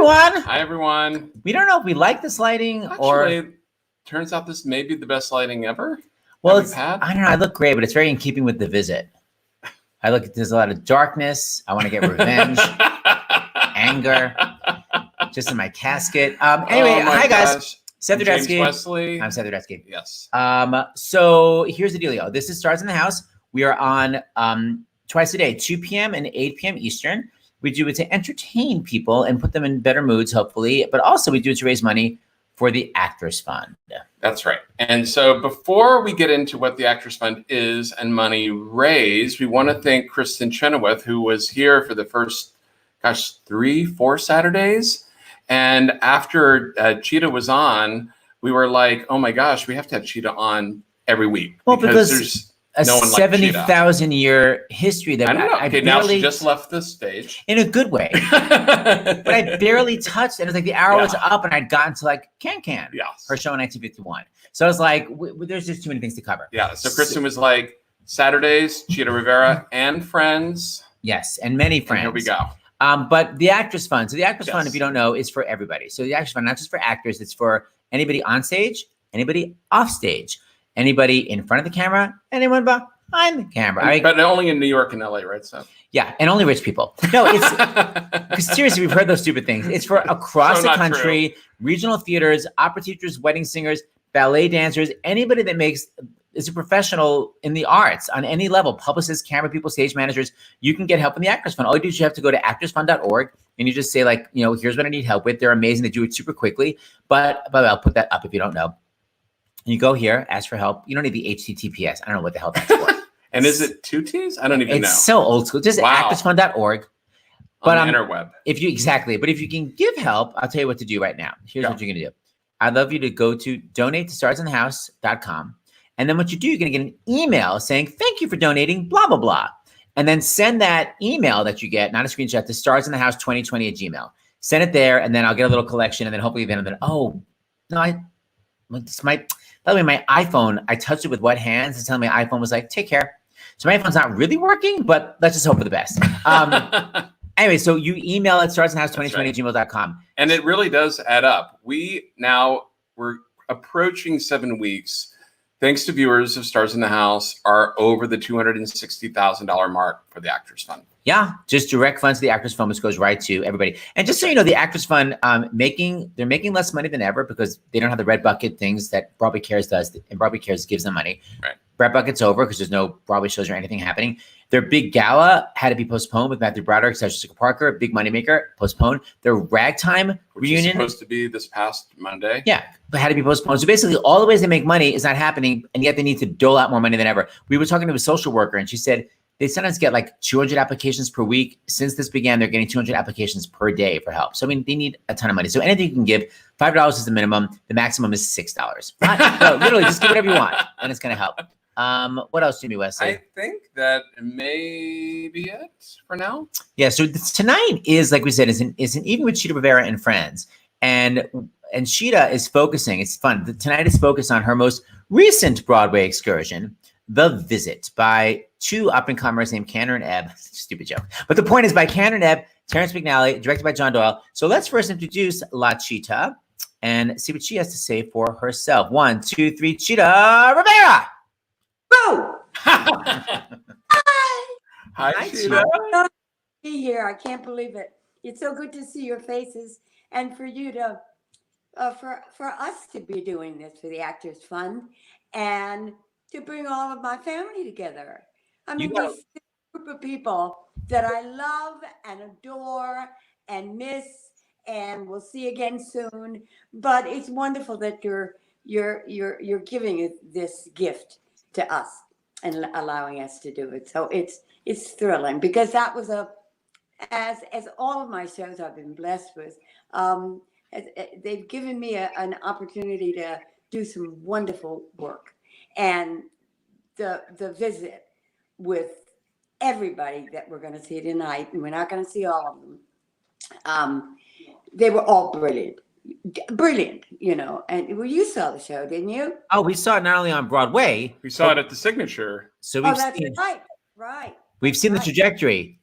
everyone. Hi, everyone. We don't know if we like this lighting Actually, turns out this may be the best lighting ever. Well, I don't know. I look great, but it's very in keeping with the visit. There's a lot of darkness. I want to get revenge, anger, just in my casket. Anyway, hi guys. Seth Rudetsky. Wesley. I'm Seth Rudetsky. Yes. So here's the dealio. This is Stars in the House. We are on twice a day, 2 p.m. and 8 p.m. Eastern. We do it to entertain people and put them in better moods, hopefully. But also we do it to raise money for the Actors Fund. That's right. And so before we get into what the Actors Fund is and money raised, we want to thank Kristen Chenoweth, who was here for the first, 3-4 Saturdays. And after Chita was on, we were like, oh my gosh, we have to have Chita on every week. Well, because there's a no one 70,000-year history that I don't know. I Okay, now she just left the stage. In a good way. But I barely touched it. It was like the hour was up and I'd gotten to like Can. Yes. Her show in 1951. So I was like, there's just too many things to cover. Yeah. So Kristen was like, Saturdays, Chita Rivera and friends. Yes, and many friends. And here we go. But the Actors Fund. So the Actors Fund, if you don't know, is for everybody. So the Actors Fund, not just for actors, it's for anybody on stage, anybody off stage, anybody in front of the camera, anyone behind the camera. But only in New York and LA, right? So yeah, and only rich people. No, it's because seriously, we've heard those stupid things. It's for across the country, regional theaters, opera teachers, wedding singers, ballet dancers, anybody that is a professional in the arts on any level, publicists, camera people, stage managers. You can get help in the Actors Fund. All you do is you have to go to actorsfund.org and you just say like, here's what I need help with. They're amazing. They do it super quickly. But I'll put that up if you don't know. You go here, ask for help. You don't need the HTTPS. I don't know what the hell that's for. And is it 2 T's? I don't even know. It's so old school. Just actorsfund.org. But on the interweb. But if you can give help, I'll tell you what to do right now. Here's what you're going to do. I'd love you to go to donate to starsinthehouse.com. And then what you do, you're going to get an email saying, thank you for donating, blah, blah, blah. And then send that email that you get, not a screenshot, to starsinthehouse2020@gmail. Send it there, and then I'll get a little collection. And then hopefully by the way, my iPhone, I touched it with wet hands. It's telling me my iPhone was like, take care. So my iPhone's not really working, but let's just hope for the best. Anyway, so you email at starsinthehouse2020@gmail.com. And it really does add up. We're approaching 7 weeks. Thanks to viewers of Stars in the House, are over the $260,000 mark for the Actors Fund. Yeah, just direct funds to the Actors Fund, which goes right to everybody. And just so you know, the Actors Fund, they're making less money than ever because they don't have the red bucket things that Broadway Cares does, and Broadway Cares gives them money. Right. Red bucket's over because there's no Broadway shows or anything happening. Their big gala had to be postponed with Matthew Broderick, Sarah Jessica Parker, big moneymaker, postponed. Their ragtime reunion, supposed to be this past Monday. Yeah, but had to be postponed. So basically, all the ways they make money is not happening, and yet they need to dole out more money than ever. We were talking to a social worker, and she said they sometimes get like 200 applications per week. Since this began, they're getting 200 applications per day for help. So I mean, they need a ton of money. So anything you can give, $5 is the minimum. The maximum is $6. No, literally, just give whatever you want, and it's going to help. What else, Jimmy Wesley? I think that may be it for now. Yeah. So tonight is, like we said, is an evening with Chita Rivera and friends, and Chita is focusing. It's fun. Tonight is focused on her most recent Broadway excursion, The Visit, by two up-and-comers named Canner and Ebb. Stupid joke, but the point is by Canner and Ebb, Terrence McNally, directed by John Doyle. So let's first introduce La Chita and see what she has to say for herself. 1, 2, 3, Chita Rivera. Boo! Hi. Hi, Chita. Be here. I can't believe it. It's so good to see your faces, and for you to, for us to be doing this for the Actors Fund, and to bring all of my family together. I mean, this group of people that I love and adore and miss, and we'll see again soon. But it's wonderful that you're giving this gift to us and allowing us to do it. So it's thrilling because that was as all of my shows I've been blessed with, they've given me an opportunity to do some wonderful work. And the visit with everybody that we're going to see tonight, and we're not going to see all of them, they were all brilliant, and you saw the show, didn't you? Oh, we saw it not only on Broadway, we saw it at the Signature. So that's right. We've seen the trajectory.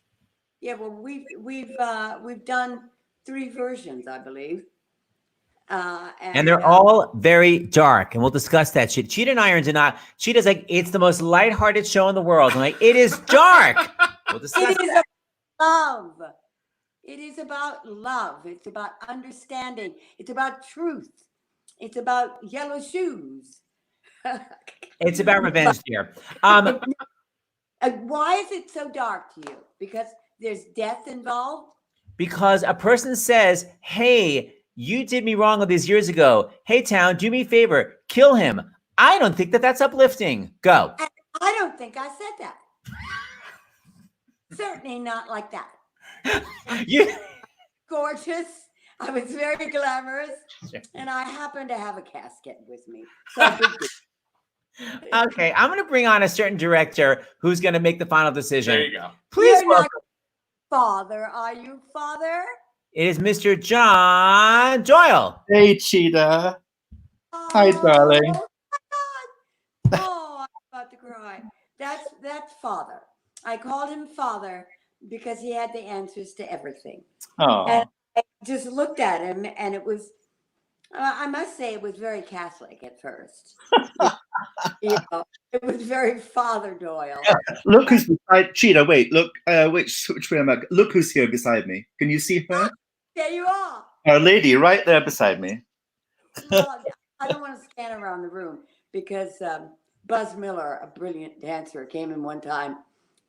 Yeah, well, we've done 3 versions, I believe. And they're all very dark, and we'll discuss that shit. Cheetah and Irons are not. Cheetah's like, it's the most lighthearted show in the world. I'm like, it is dark. We'll discuss that. Love. It is about love. It's about understanding. It's about truth. It's about yellow shoes. It's about revenge, dear. Why is it so dark to you? Because there's death involved? Because a person says, hey, you did me wrong all these years ago. Hey, town, do me a favor. Kill him. I don't think that that's uplifting. Go. And I don't think I said that. Certainly not like that. You gorgeous. I was very glamorous. And I happen to have a casket with me. So okay, I'm going to bring on a certain director who's going to make the final decision. There you go. Please You're not Father, are you, Father? It is Mr. John Doyle. Hey, Chita. Oh, Hi, darling. Oh, my God. Oh, I'm about to cry. That's Father. I called him Father because he had the answers to everything. Oh. And I just looked at him, and it was, I must say, it was very Catholic at first. You know, it was very Father Doyle. Look who's beside Chita. Wait, look. Which way am I? Look who's here beside me. Can you see her? There you are. Our lady, right there beside me. Well, I don't want to scan around the room because Buzz Miller, a brilliant dancer, came in one time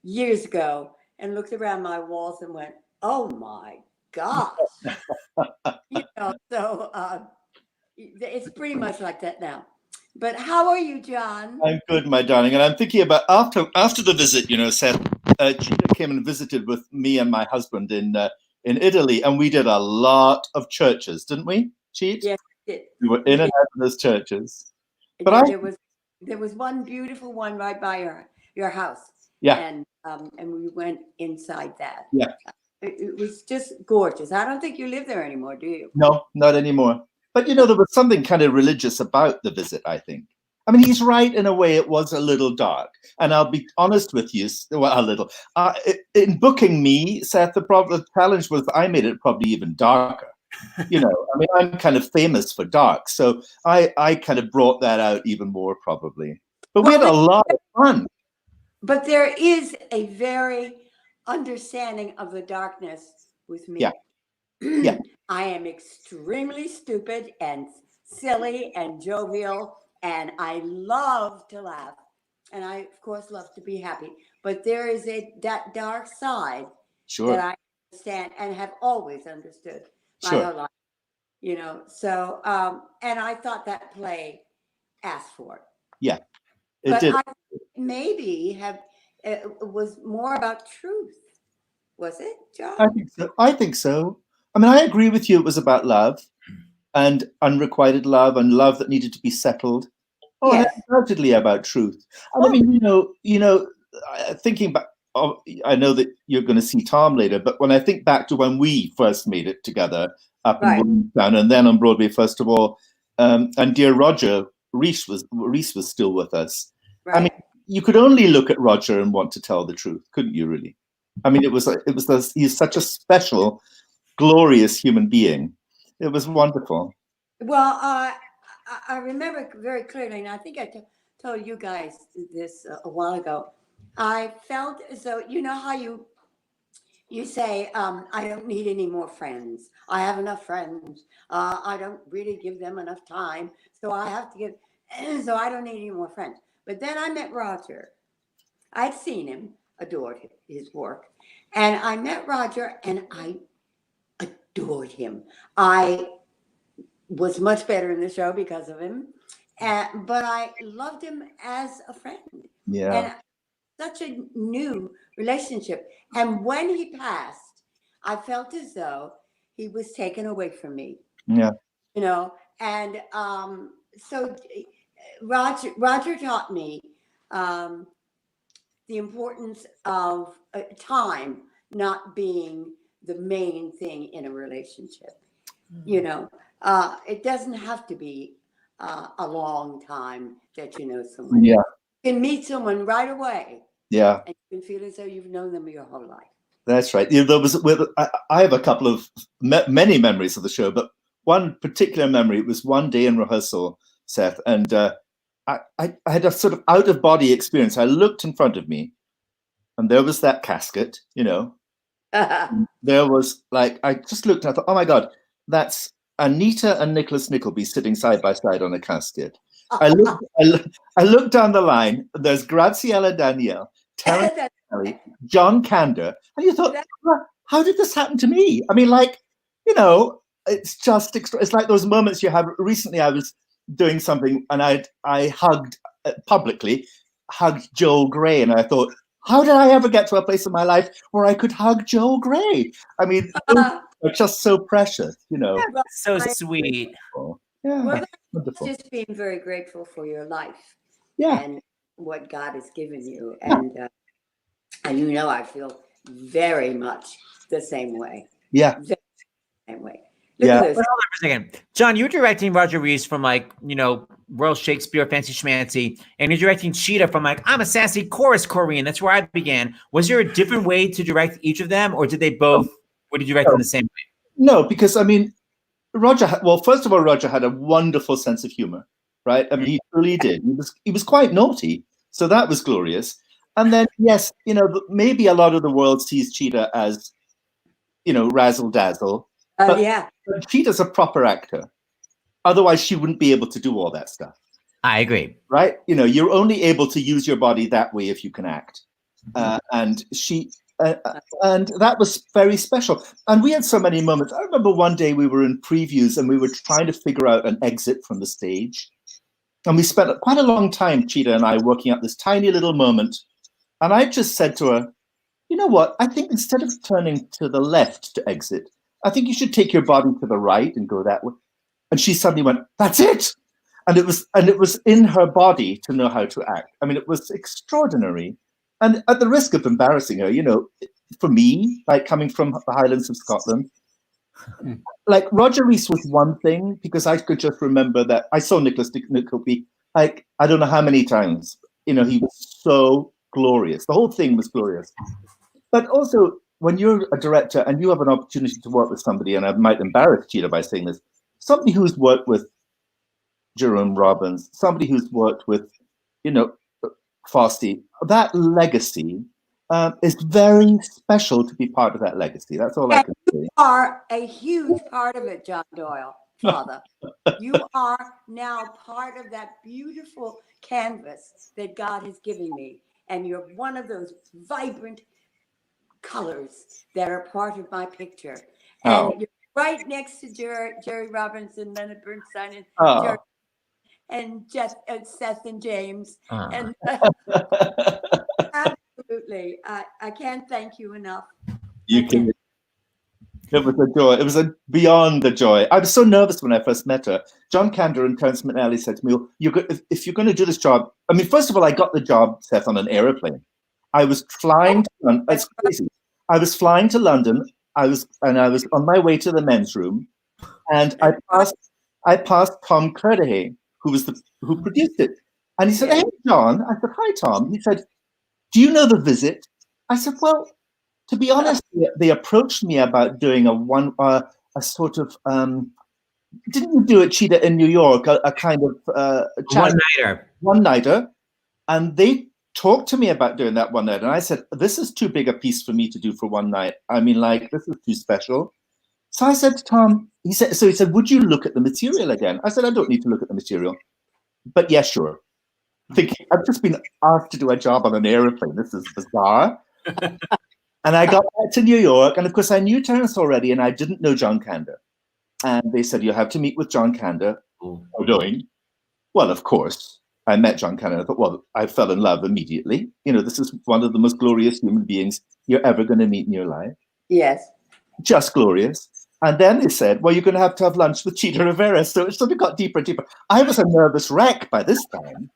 years ago and looked around my walls and went, "Oh my gosh!" You know, so it's pretty much like that now. But how are you, John? I'm good, my darling. And I'm thinking about after the visit, you know, Seth, Chita came and visited with me and my husband in Italy, and we did a lot of churches, didn't we, Cheat? Yes, we did. We were in and out of those churches. But there was one beautiful one right by your house. Yeah. And we went inside that. Yeah. It was just gorgeous. I don't think you live there anymore, do you? No, not anymore. But, you know, there was something kind of religious about the visit, I think. I mean, he's right in a way. It was a little dark. And I'll be honest with you, well, a little. In booking me, Seth, the challenge was I made it probably even darker. You know, I mean, I'm kind of famous for dark. So I kind of brought that out even more probably. But we had a lot of fun. But there is a very understanding of the darkness with me. Yeah. Yeah. I am extremely stupid and silly and jovial, and I love to laugh, and I of course love to be happy. But there is that dark side that I understand and have always understood my whole life. You know, so and I thought that play asked for it. Yeah, it did. I maybe it was more about truth. Was it, John? I think so. I mean, I agree with you. It was about love and unrequited love and love that needed to be settled. Oh, yes. And undoubtedly about truth. And I mean, you know, thinking back, I know that you're going to see Tom later, but when I think back to when we first made it together up in Williamstown and then on Broadway, first of all, and dear Roger Reese was still with us. Right. I mean, you could only look at Roger and want to tell the truth, couldn't you? Really? I mean, he's such a special, glorious human being. It was wonderful. Well, I remember very clearly, and I think I told you guys this a while ago. I felt as though, you know how you say, I don't need any more friends. I have enough friends. I don't really give them enough time. So I have to so I don't need any more friends. But then I met Roger. I'd seen him, adored his work. And I met Roger and I adored him. I was much better in the show because of him. But I loved him as a friend. Yeah. And such a new relationship. And when he passed, I felt as though he was taken away from me. Yeah. You know, and so Roger taught me the importance of time not being the main thing in a relationship. Mm-hmm. You know, it doesn't have to be a long time that you know someone. Yeah. You can meet someone right away. Yeah. And you can feel as though you've known them your whole life. That's right. You know, I have a couple of many memories of the show, but one particular memory was one day in rehearsal, Seth, and I had a sort of out of body experience. I looked in front of me, and there was that casket. You know, there was like I just looked and I thought, oh my God, that's Anita and Nicholas Nickleby sitting side by side on a casket. I looked down the line. There's Graziella Danielle, Terence Kelly, John Kander, and you thought, how did this happen to me? I mean, like, you know, it's just it's like those moments you have. Recently, I was doing something and I hugged publicly, hugged Joel Grey, and I thought, how did I ever get to a place in my life where I could hug Joel Grey? I mean, they're just so precious, you know. Yeah, so sweet. Yeah, well, wonderful. Just being very grateful for your life, Yeah, and what God has given you, and you know, I feel very much the same way. Yeah, Very same way. Look at this. Hold on for a second, John. You're directing Roger Rees from like, you know, Royal Shakespeare, Fancy Schmancy, and you're directing Chita from like, I'm a sassy chorus Korean. That's where I began. Was there a different way to direct each of them, or did they both? Or did you direct them the same way? No, because I mean, Roger. Well, first of all, Roger had a wonderful sense of humor, right? I mean, he really did. He was quite naughty, so that was glorious. And then, yes, you know, maybe a lot of the world sees Chita as, you know, razzle dazzle. But Chita's a proper actor. Otherwise, she wouldn't be able to do all that stuff. I agree. Right? You know, you're only able to use your body that way if you can act. And that was very special. And we had so many moments. I remember one day we were in previews and we were trying to figure out an exit from the stage. And we spent quite a long time, Chita and I, working out this tiny little moment. And I just said to her, you know what? I think instead of turning to the left to exit, I think you should take your body to the right and go that way. And she suddenly went, that's it. And it was in her body to know how to act. I mean, it was extraordinary. And at the risk of embarrassing her, you know, for me, like coming from the Highlands of Scotland, like Roger Rees was one thing, because I could just remember that I saw Nicholas Nickleby, like, I don't know how many times. You know, he was so glorious. The whole thing was glorious. But also, when you're a director and you have an opportunity to work with somebody, and I might embarrass Chita by saying this, somebody who's worked with Jerome Robbins, somebody who's worked with, you know, Fosse, that legacy is very special to be part of that legacy. That's all I can say. You are a huge part of it, John Doyle, Father. You are now part of that beautiful canvas that God has given me. And you're one of those vibrant colors that are part of my picture. And you're right next to Jerry Robinson, Leonard Bernstein, and Seth and James. And absolutely, I can't thank you enough. You can. It was a joy. It was beyond the joy. I was so nervous when I first met her. John Kander and Terence McNally said to me, if you're going to do this job, I mean, first of all, I got the job, Seth, on an airplane. I was flying to London. It's crazy. I was flying to London. I was on my way to the men's room, and I passed Tom Curdahay, who produced it. And he said, hey, John. I said, hi, Tom. He said, do you know The Visit? I said, well, to be honest, they approached me about doing a sort of, didn't you do it, Chita, in New York, a kind of one-nighter. And they talked to me about doing that one night. And I said, this is too big a piece for me to do for one night. I mean, like, this is too special. So I said to Tom, he said, would you look at the material again? I said, I don't need to look at the material. But yeah, sure. Thinking, I've just been asked to do a job on an airplane. This is bizarre. And I got back to New York. And of course, I knew Terence already, and I didn't know John Kander. And they said, you have to meet with John Kander. How doing? Well, of course, I met John Kander. I thought, well, I fell in love immediately. You know, this is one of the most glorious human beings you're ever going to meet in your life. Yes. Just glorious. And then they said, well, you're going to have lunch with Chita Rivera. So it sort of got deeper and deeper. I was a nervous wreck by this time.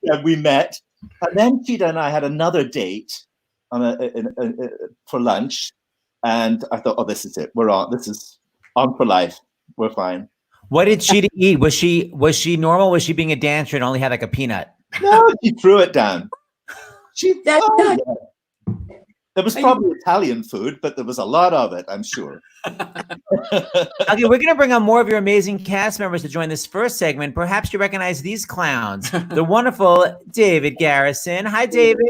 And we met. And then Chita and I had another date for lunch. And I thought, oh, this is it. We're on. This is on for life. We're fine. What did Chita eat? Was she normal? Was she being a dancer and only had like a peanut? No, she threw it down. It was probably Italian food, but there was a lot of it, I'm sure. Okay, we're going to bring on more of your amazing cast members to join this first segment. Perhaps you recognize these clowns. The wonderful David Garrison. Hi, David.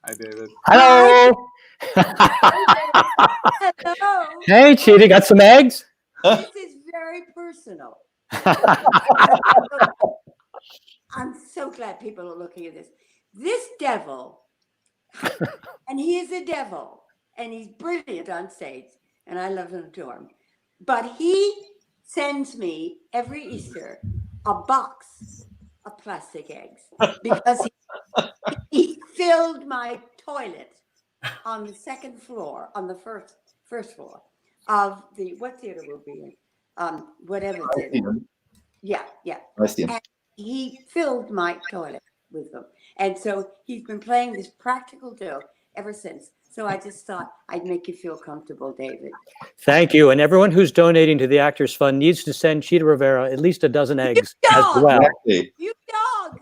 Hi, David. Hello. Hello. Hey, Chita, got some eggs? This is very personal. I'm so glad people are looking at this. This devil, and he is a devil, and he's brilliant on stage, and I love and adore him. But he sends me every Easter a box of plastic eggs because he filled my toilet on the second floor, on the first floor of the, what theater will be in? Whatever theater. Yeah. And he filled my toilet with them. And so he's been playing this practical joke ever since. So I just thought I'd make you feel comfortable, David. Thank you. And everyone who's donating to the Actors Fund needs to send Chita Rivera at least a dozen eggs as well. You dog!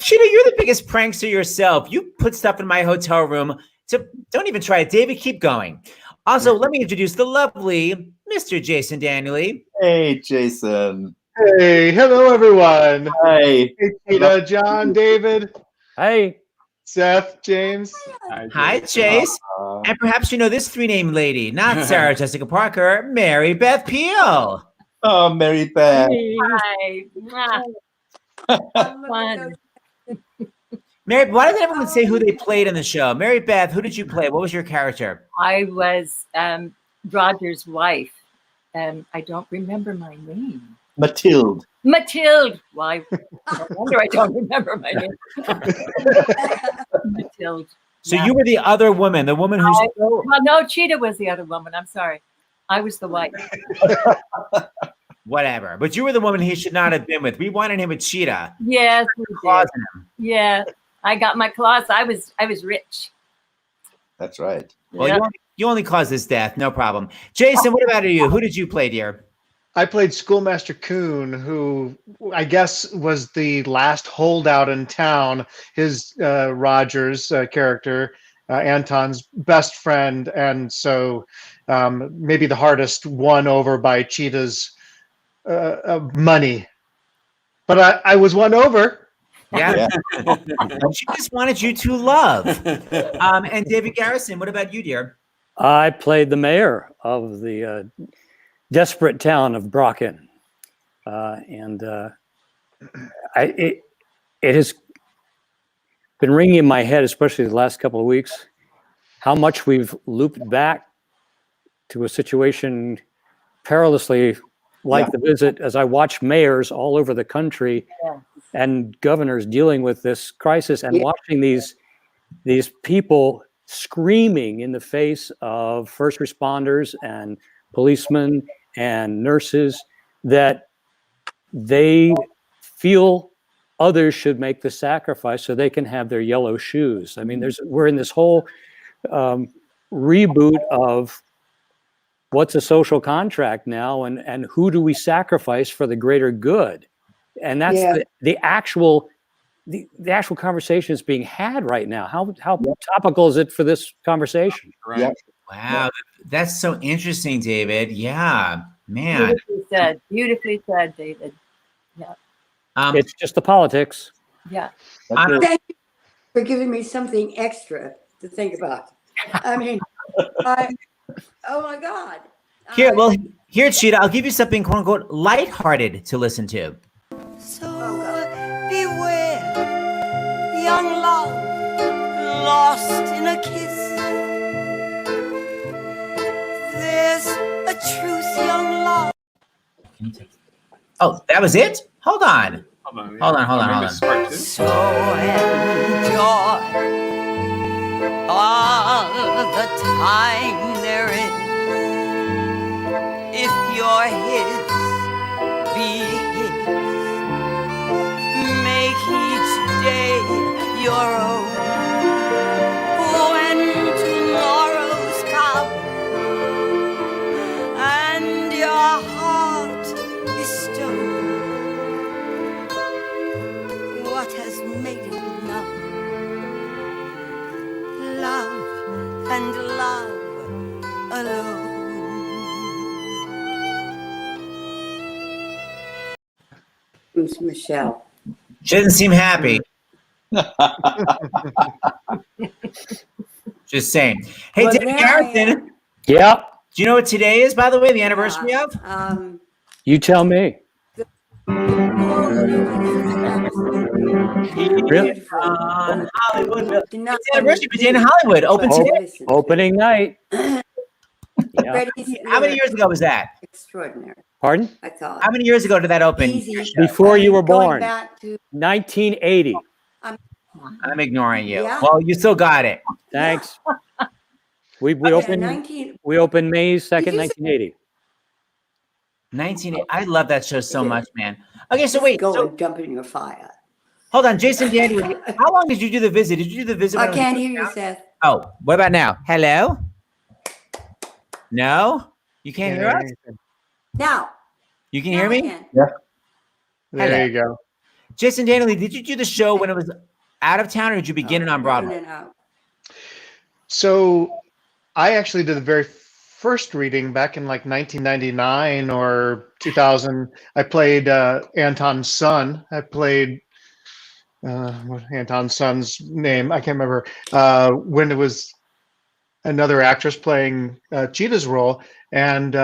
Chita, you're the biggest prankster yourself. You put stuff in my hotel room. So don't even try it. David, keep going. Also, let me introduce the lovely Mr. Jason Daniely. Hey, Jason. Hey, hello, everyone. Hi. Hey, Chita, John, David, Hey. Seth, James. Hi, Chase. And perhaps you know this three-name lady, not Sarah Jessica Parker, Mary Beth Peel. Oh, Mary Beth. Hi. Fun. Mary, why did everyone say who they played in the show? Mary Beth, who did you play? What was your character? I was Roger's wife. I don't remember my name. Mathilde. Mathilde. Why? No wonder I don't remember my name. Mathilde. So you were the other woman, the woman who's... Well, no, Chita was the other woman. I'm sorry. I was the wife. Whatever. But you were the woman he should not have been with. We wanted him with Chita. Yes, we Claws did. in him. Yeah, I got my claws. I was rich. That's right. Well, Yeah. you only caused this death. No problem. Jason, what about you? Who did you play, dear? I played Schoolmaster Coon, who I guess was the last holdout in town. His Rogers character, Anton's best friend, and so maybe the hardest won over by Cheetah's money. But I was won over. Yeah. She just wanted you to love. And David Garrison, what about you, dear? I played the mayor of the desperate town of Brocken. It has been ringing in my head, especially the last couple of weeks, how much we've looped back to a situation perilously like the visit as I watch mayors all over the country and governors dealing with this crisis and watching these people screaming in the face of first responders and policemen and nurses that they feel others should make the sacrifice so they can have their yellow shoes. I mean, we're in this whole reboot of what's a social contract now, and who do we sacrifice for the greater good? And that's the actual conversation is being had right now. How topical is it for this conversation? Right. Yeah. Wow, that's so interesting, David. Yeah, man. Beautifully said, David. Yeah. It's just the politics. Yeah. Thank you for giving me something extra to think about. I mean, oh my God. Here, Chita, I'll give you something quote unquote lighthearted to listen to. So beware, young love, lost in a kiss. There's a truth, young love. Oh, that was it? Hold on. Hold on. So enjoy all the time there is. If you're his, be his. Make each day your own. When tomorrow's come and your heart is stone, what has made it numb? Who's Michelle? She doesn't seem happy. Just saying. Hey, Well, David there I Garrison, am. Yeah, do you know what today is, by the way, the anniversary of? you tell me. Really? On Hollywood. Do not It's the anniversary of Jane read, Hollywood. Open but today. listen to Opening night. Yeah. Freddie's How many lyrics years ago was that? extraordinary, Pardon? I thought. How many years ago did that open? Easy. Before you were Going born. back to 1980. I'm ignoring you. Yeah. Well, you still got it. Thanks. We yeah, opened 19. we opened May 2nd, Did you say- 1980. 19. I love that show so Okay. much, man. Okay, so Just wait. go So, and dump it in your fire. hold on, Jason Daniel. How long did you do the visit? Did you do the visit? I when it was can't first hear you, out? Seth. Oh, what about now? Hello? No? You can't hear us? Now. You can now hear I me? can. There you go. Jason Daniel, did you do the show when it was out of town or did you begin it on In Broadway? and out. So I actually did the very first reading back in like 1999 or 2000. I played Anton's son. I played what Anton's son's name? I can't remember. When it was another actress playing Chita's role, and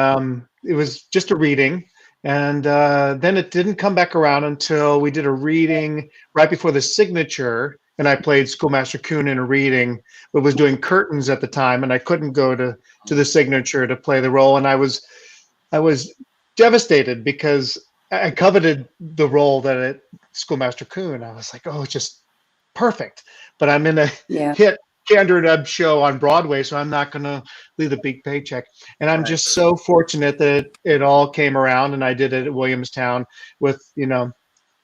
it was just a reading. And then it didn't come back around until we did a reading right before the signature, and I played Schoolmaster Coon in a reading, but was doing curtains at the time, and I couldn't go to the signature to play the role, and I was devastated because I coveted the role that at Schoolmaster Coon. I was like, oh, it's just perfect, but I'm in a hit Candor and Ebb show on Broadway, so I'm not going to leave a big paycheck. And I'm just so fortunate that it all came around, and I did it at Williamstown with, you know,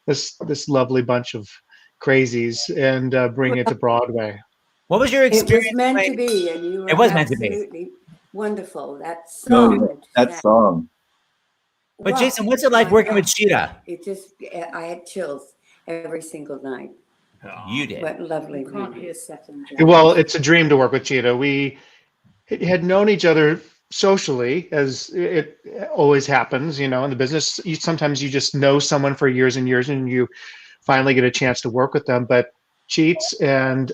this lovely bunch of crazies and bring it to Broadway. What was your experience? It was meant to be, and you were It was meant to be. absolutely wonderful. That song. That song. But Jason, what's it like working with Chita? It just, I had chills every single night. You did. What lovely. Well, it's a dream to work with Chita. We had known each other socially, as it always happens, you know, in the business. Sometimes you just know someone for years and years, and you finally get a chance to work with them. But Cheats and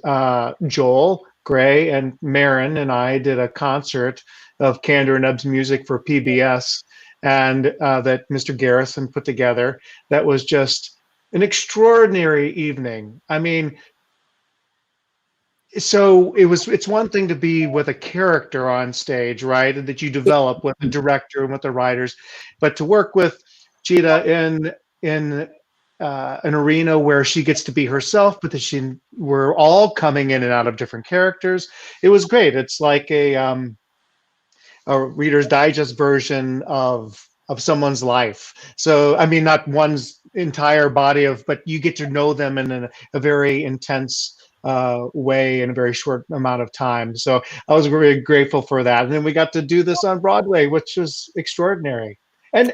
Joel Gray and Marin and I did a concert of Candor and Ebb's music for PBS, and that Mr. Garrison put together. That was just an extraordinary evening. I mean, so it's one thing to be with a character on stage, right? That you develop with the director and with the writers, but to work with Chita in an arena where she gets to be herself, but that we're all coming in and out of different characters. It was great. It's like a Reader's Digest version of someone's life. So, I mean, not one's entire body but you get to know them in a very intense way in a very short amount of time. So I was really grateful for that. And then we got to do this on Broadway, which was extraordinary. And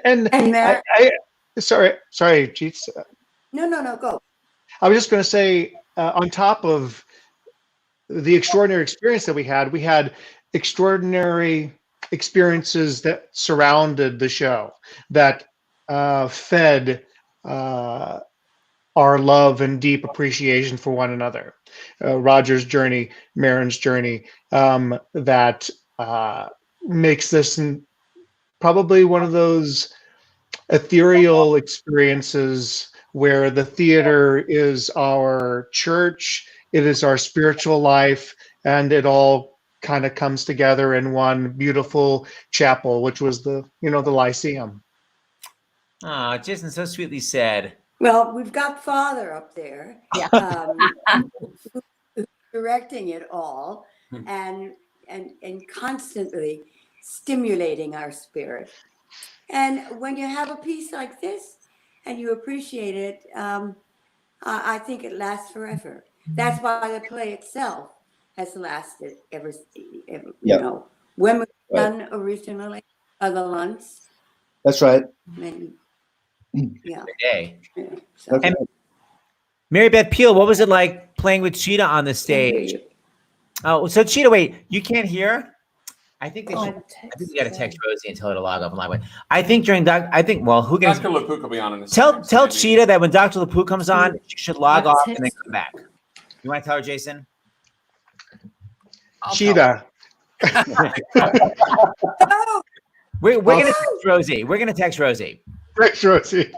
sorry, Cheats. No, go. I was just going to say, on top of the extraordinary experience that we had extraordinary experiences that surrounded the show that fed our love and deep appreciation for one another. Roger's journey, Marin's journey, that makes this probably one of those ethereal experiences where the theater is our church, it is our spiritual life, and it all kind of comes together in one beautiful chapel, which was the Lyceum. Oh, Jason, so sweetly said. Well, we've got Father up there, directing it all, and constantly stimulating our spirit. And when you have a piece like this and you appreciate it, I think it lasts forever. That's why the play itself has lasted ever you know, when was it done originally, the Lunts. That's right. Yeah. Day. So. And Mary Beth Peel, what was it like playing with Chita on the stage? Oh, so Chita, wait, you can't hear? I think they should. I think we got to text Rosie and tell her to log off and log in. I think during who can Dr. LaPook will be on in a second. tell Chita that when Dr. LaPook comes on, she should log off and then come back. You want to tell her, Jason? Cheetah. We're gonna text Rosie. We're gonna text Rosie. Thanks, Rosie.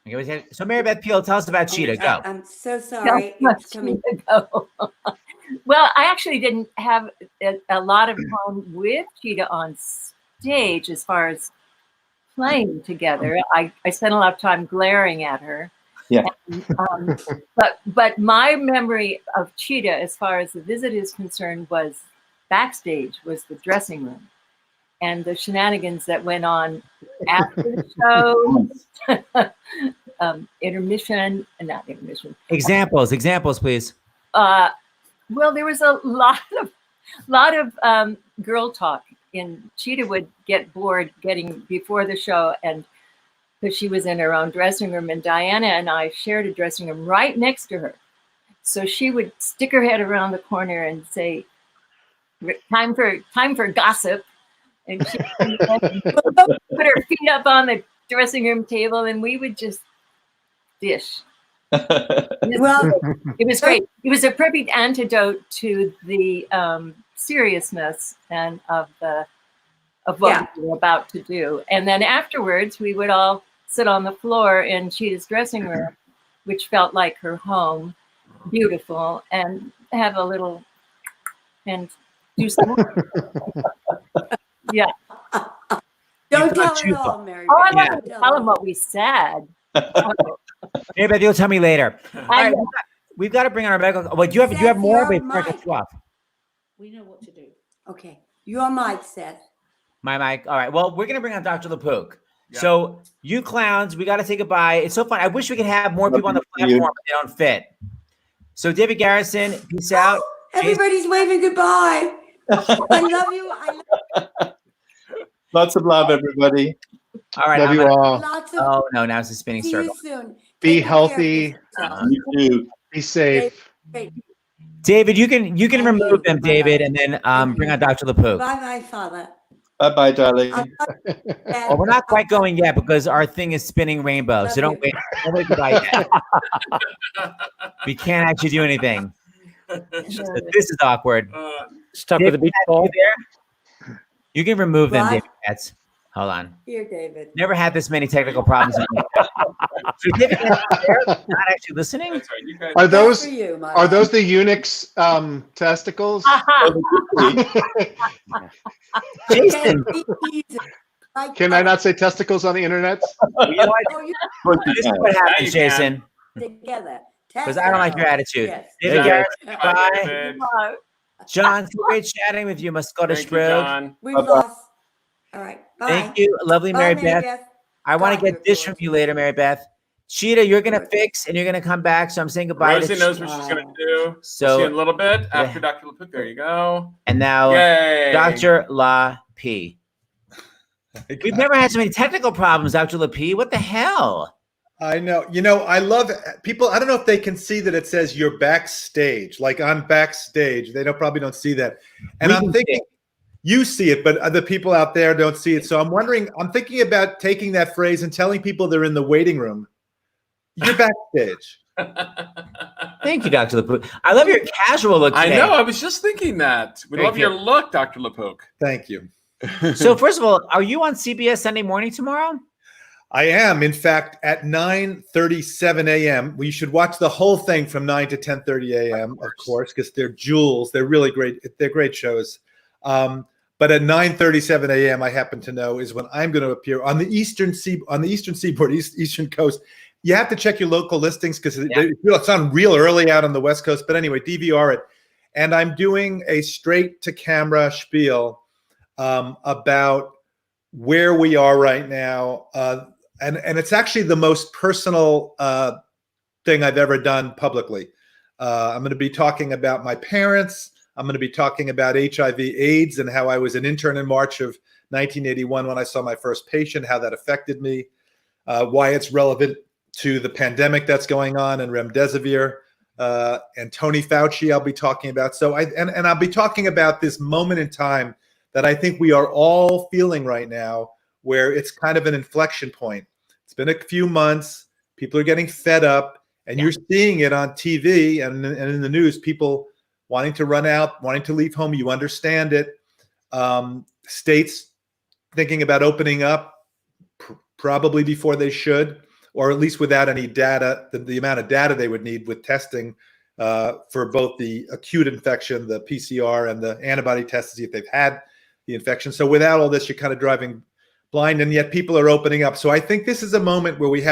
Okay, so Mary Beth Peel, tell us about Chita. Go. I'm so sorry. It's coming. Go. Well, I actually didn't have a lot of time with Chita on stage as far as playing together. I spent a lot of time glaring at her. Yeah. And, but my memory of Chita, as far as the visit is concerned, was backstage, was the dressing room, and the shenanigans that went on after the show. Intermission, not intermission. Examples, please. Well, there was a lot of girl talk. And Chita would get bored getting before the show, and because she was in her own dressing room, and Diana and I shared a dressing room right next to her. So she would stick her head around the corner and say, "Time for gossip," and she would put her feet up on the dressing room table, and we would just dish. Well, It was great. It was a perfect antidote to the seriousness and of what we were about to do. And then afterwards, we would all sit on the floor in Chita's dressing room, which felt like her home, beautiful, and have a little and do some more. Yeah. don't tell it all, Mary. Oh, I Beth. want to tell them what we said. Mary Beth, you'll tell me later. All right, we've got to bring on our medical. Wait, do you have more? Wait, cut you off. We know what to do. Okay. Your mic, Seth. My mic. All right. Well, we're gonna bring on Dr. LaPook. Yeah. So you clowns, we got to say goodbye. It's so fun. I wish we could have more people on the platform, but they don't fit. So David Garrison, peace out. Everybody's waving goodbye. I love you. Lots of love, everybody. All right. Love you all. Oh no, now it's a spinning See circle. you soon. Be Take healthy. You too. Be safe. David, you can remove them, David, and then bring on Dr. LaPook. Bye, Father. Bye, darling. Well, we're not quite going yet because our thing is spinning rainbow. So don't wait goodbye yet. We can't actually do anything. This is awkward. Stuck David, with the beach ball. You can remove them, What? David Katz. Hold on. Here, David. Never had this many technical problems. So David Katz is there, not actually listening. That's right. You guys Are those For you, my are those the eunuch's testicles? Jason, Can I not say testicles on the internet? you know what? This is what happens, Jason. Together. Because I don't like your attitude. Yes. David Yeah. Garrett, Bye, bye. David. John, it's great chatting with you, my Scottish Thank you, Brogue. John. We've lost. All right. Bye. Thank you, lovely Mary Beth. I want to get this from you later, Mary Beth. Chita, you're gonna fix and you're gonna come back. So I'm saying goodbye. Rosie knows what she's gonna do. So see you in a little bit after Dr. LaPook. There you go. And now Yay. Dr. La P. We've never had so many technical problems, Dr. La P. What the hell? I know. You know, I love people. I don't know if they can see that it says you're backstage. Like I'm backstage. They probably don't see that. And I'm thinking you see it, but other people out there don't see it. So I'm thinking about taking that phrase and telling people they're in the waiting room. You're backstage. Thank you, Dr. LaPook. I love your casual look today. I know. I was just thinking that. We love your look, Dr. LaPook. Thank you. So first of all, are you on CBS Sunday morning tomorrow? I am, in fact, at 9:37 a.m. We should watch the whole thing from 9 to 10:30 a.m., of course, because they're jewels. They're really great. They're great shows. But at 9:37 a.m., I happen to know is when I'm going to appear on the Eastern Seaboard, Eastern Coast. You have to check your local listings because it's on real early out on the West Coast. But anyway, DVR it. And I'm doing a straight-to-camera spiel about where we are right now. And it's actually the most personal thing I've ever done publicly. I'm going to be talking about my parents. I'm going to be talking about HIV/AIDS and how I was an intern in March of 1981 when I saw my first patient, how that affected me, why it's relevant to the pandemic that's going on, and remdesivir, and Tony Fauci I'll be talking about. So I'll be talking about this moment in time that I think we are all feeling right now, where it's kind of an inflection point. It's been a few months. People are getting fed up, and you're seeing it on TV and in the news, people wanting to run out, wanting to leave home. You understand it. States thinking about opening up probably before they should, or at least without any data, the amount of data they would need with testing for both the acute infection, the PCR, and the antibody tests to see if they've had the infection. So without all this, you're kind of driving blind, and yet people are opening up. So I think this is a moment where we've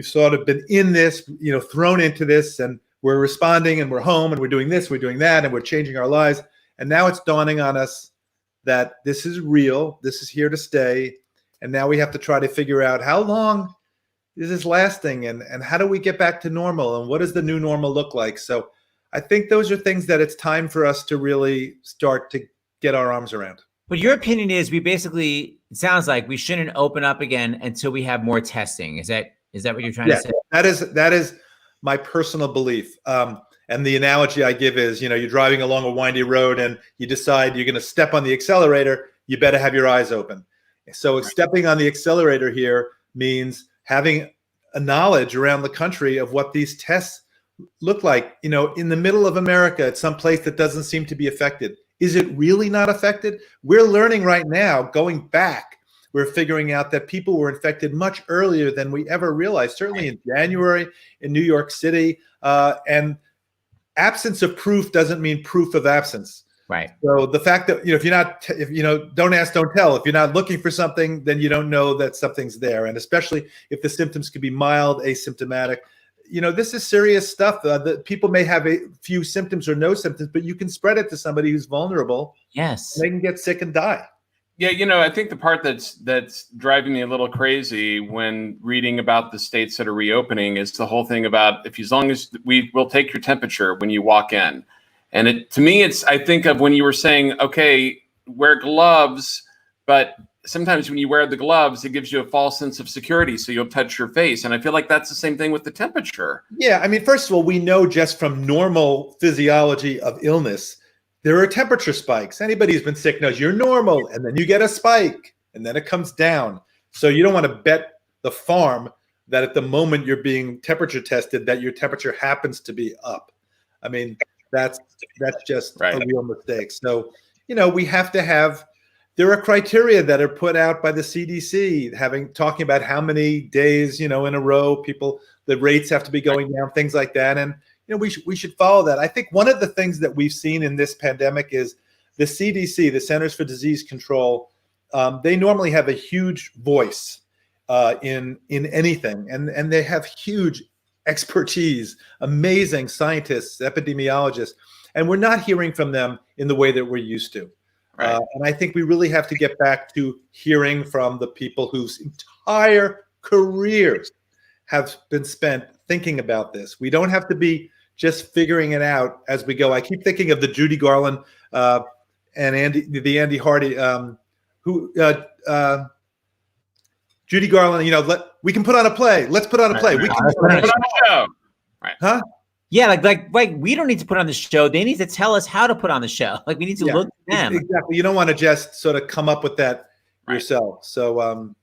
sort of been in this, thrown into this, and we're responding, and we're home, and we're doing this, we're doing that, and we're changing our lives. And now it's dawning on us that this is real, this is here to stay. And now we have to try to figure out how long is this lasting, and how do we get back to normal, and what does the new normal look like? So I think those are things that it's time for us to really start to get our arms around. But your opinion is it sounds like we shouldn't open up again until we have more testing. Is that what you're trying to say? That is my personal belief. And the analogy I give is, you're driving along a windy road and you decide you're going to step on the accelerator. You better have your eyes open. So stepping on the accelerator here means having a knowledge around the country of what these tests look like. In the middle of America, at some place that doesn't seem to be affected. Is it really not affected? We're learning right now, going back, we're figuring out that people were infected much earlier than we ever realized, certainly in January in New York City. And absence of proof doesn't mean proof of absence. Right. So the fact that, don't ask, don't tell. If you're not looking for something, then you don't know that something's there. And especially if the symptoms could be mild, asymptomatic, this is serious stuff. That people may have a few symptoms or no symptoms, but you can spread it to somebody who's vulnerable. Yes. They can get sick and die. Yeah, I think the part that's driving me a little crazy when reading about the states that are reopening is the whole thing about as long as we will take your temperature when you walk in. And to me, I think of when you were saying, okay, wear gloves, but sometimes when you wear the gloves, it gives you a false sense of security. So you'll touch your face. And I feel like that's the same thing with the temperature. Yeah. I mean, first of all, we know just from normal physiology of illness, there are temperature spikes. Anybody who's been sick knows you're normal, and then you get a spike, and then it comes down. So you don't want to bet the farm that at the moment you're being temperature tested, that your temperature happens to be up. I mean, that's just a real mistake. So, we have to have, there are criteria that are put out by the CDC, talking about how many days, in a row, the rates have to be going down, things like that. And, we should follow that. I think one of the things that we've seen in this pandemic is the CDC, the Centers for Disease Control. They normally have a huge voice in anything, and they have huge expertise, amazing scientists, epidemiologists, and we're not hearing from them in the way that we're used to. Right. And I think we really have to get back to hearing from the people whose entire careers have been spent thinking about this. We don't have to be just figuring it out as we go. I keep thinking of the Judy Garland and Andy Hardy, Judy Garland, we can put on a play. Let's put on a play. We can put on a show. Right. Huh? Yeah, like we don't need to put on the show. They need to tell us how to put on the show. Like we need to look at them. Exactly. You don't want to just sort of come up with that yourself. So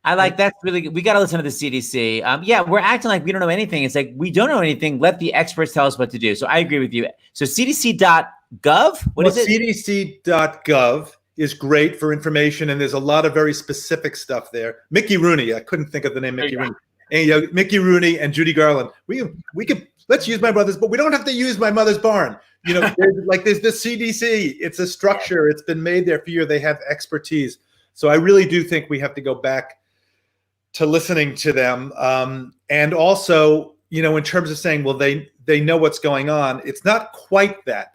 that's really, we got to listen to the CDC. We're acting like we don't know anything. It's like, we don't know anything. Let the experts tell us what to do. So I agree with you. So cdc.gov, what is it? cdc.gov is great for information. And there's a lot of very specific stuff there. Mickey Rooney, I couldn't think of the name Mickey Rooney. And, Mickey Rooney and Judy Garland, we could, let's use my brother's, but we don't have to use my mother's barn. There's the CDC. It's a structure. It's been made there for you. They have expertise. So I really do think we have to go back to listening to them. And also, in terms of saying, well, they know what's going on. It's not quite that.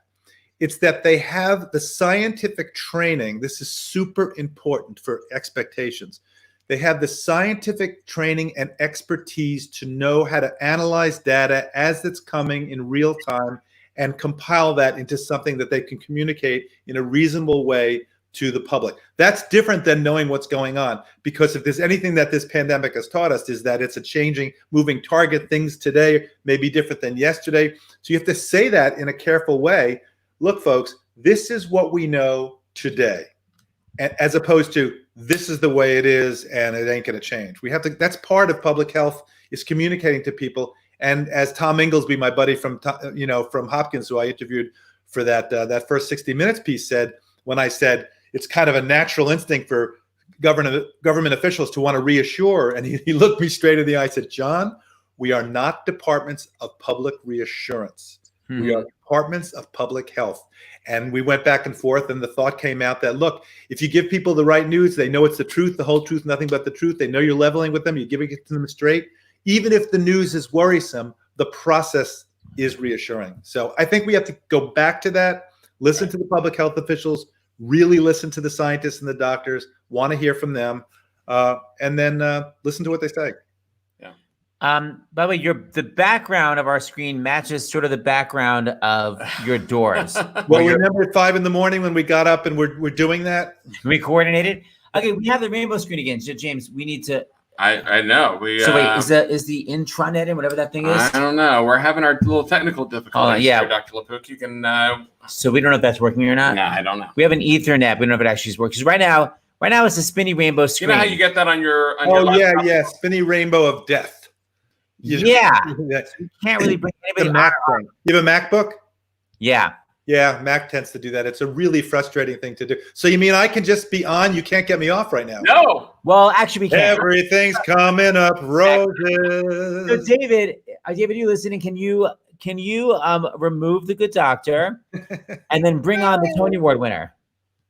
It's that they have the scientific training. This is super important for expectations. They have the scientific training and expertise to know how to analyze data as it's coming in real time and compile that into something that they can communicate in a reasonable way to the public. That's different than knowing what's going on, because if there's anything that this pandemic has taught us is that it's a changing, moving target. Things today may be different than yesterday. So you have to say that in a careful way. Look, folks, this is what we know today, as opposed to this is the way it is and it ain't going to change. We have to. That's part of public health, is communicating to people. And as Tom Inglesby, my buddy from Hopkins, who I interviewed for that first 60 Minutes piece, said, when I said it's kind of a natural instinct for government officials to want to reassure, and he looked me straight in the eye and said, John, we are not departments of public reassurance. We are departments of public health. And we went back and forth, and the thought came out that, look, if you give people the right news, they know it's the truth, the whole truth, nothing but the truth. They know you're leveling with them. You're giving it to them straight. Even if the news is worrisome, the process is reassuring. So I think we have to go back to that, listen to the public health officials, really listen to the scientists and the doctors, want to hear from them, and then listen to what they say. By the way, the background of our screen matches sort of the background of your doors. Well, remember at 5 a.m. when we got up and we're doing that? We coordinated. Okay, we have the rainbow screen again. So James, we need to. I know. So wait, is the intranet and whatever that thing is? I don't know. We're having our little technical difficulties. Yeah, here, Dr. LaPook. You can. So we don't know if that's working or not. No, I don't know. We have an Ethernet. We don't know if it actually is working. Because right now it's a spinny rainbow screen. You know how you get that on your? Yeah, spinny rainbow of death. You can't really bring anybody on. You have a MacBook? Yeah. Yeah, Mac tends to do that. It's a really frustrating thing to do. So you mean I can just be on? You can't get me off right now? No. Well, actually, we can. Everything's coming up roses. So David, you listening? Can you remove the Good Doctor and then bring on the Tony Award winner?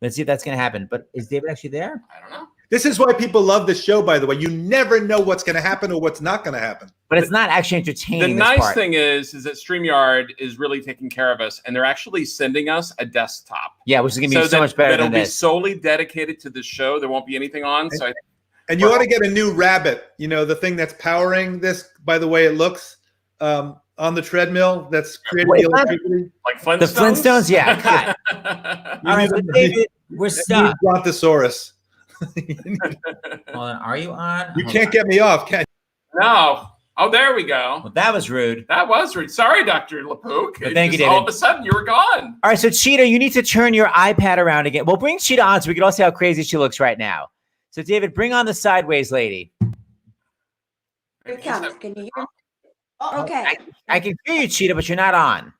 Let's see if that's going to happen. But is David actually there? I don't know. This is why people love the show, by the way. You never know what's going to happen or what's not going to happen. But it's not actually entertaining. The nice thing is that StreamYard is really taking care of us, and they're actually sending us a desktop. Yeah, which is going to be so much better than this. It'll be solely dedicated to the show. There won't be anything on. And you ought to get a new Rabbit. You know, the thing that's powering this, by the way it looks, on the treadmill that's creating the electricity. Like Flintstones? The Flintstones? Yeah, cut. All right, so David, we're stuck. Brontosaurus. Hold on, are you on? You can't get me off, can you? No. Oh, there we go. Well, that was rude. That was rude. Sorry, Dr. LaPook. Thank you, David. All of a sudden, you were gone. All right, so Chita, you need to turn your iPad around again. We'll bring Chita on so we can all see how crazy she looks right now. So, David, bring on the sideways lady. Here it comes. Can you hear me? Okay. I can hear you, Chita, but you're not on.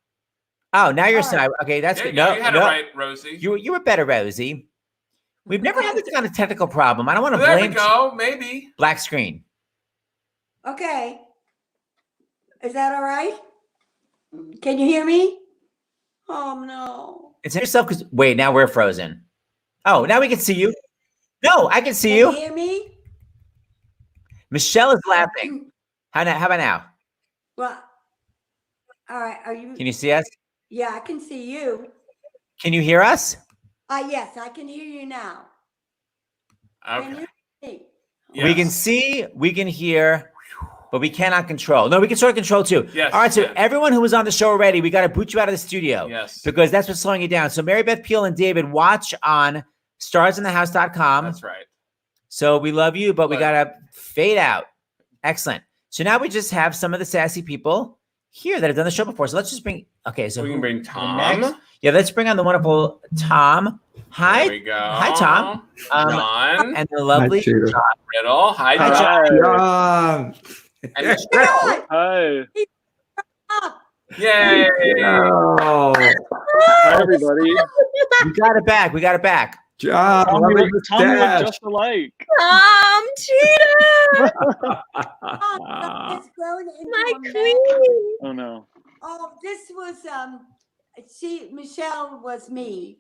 Oh, now you're side. Okay, that's good. No, you had it right, Rosie. You were better, Rosie. We've never had this kind of technical problem. I don't want to blame. There we go. Maybe. Black screen. Okay. Is that all right? Can you hear me? Oh, no. It's in yourself because, wait, now we're frozen. Oh, now we can see you. No, I can see you. Can you hear me? Michelle is laughing. How about now? Well, all right. Are you? Can you see us? Yeah, I can see you. Can you hear us? Yes, I can hear you now. Okay. Can you hear me? Yes. We can see, we can hear, but we cannot control. No, we can sort of control too. Yes. All right, so everyone who was on the show already, we got to boot you out of the studio. Yes. Because that's what's slowing you down. So Mary Beth Peel and David, watch on starsinthehouse.com. That's right. So we love you, but we got to fade out. Excellent. So now we just have some of the sassy people here that have done the show before. So let's just bring, so we can bring Tom. Yeah, let's bring on the wonderful Tom. Hi. There we go. Hi, Tom. John. And the lovely John. Riddle. Hi, John. And Hi. Yay. Oh. Hi, everybody. We got it back. John, Tommy look just alike. Chita! My queen. Oh no. Oh, this was Michelle was me,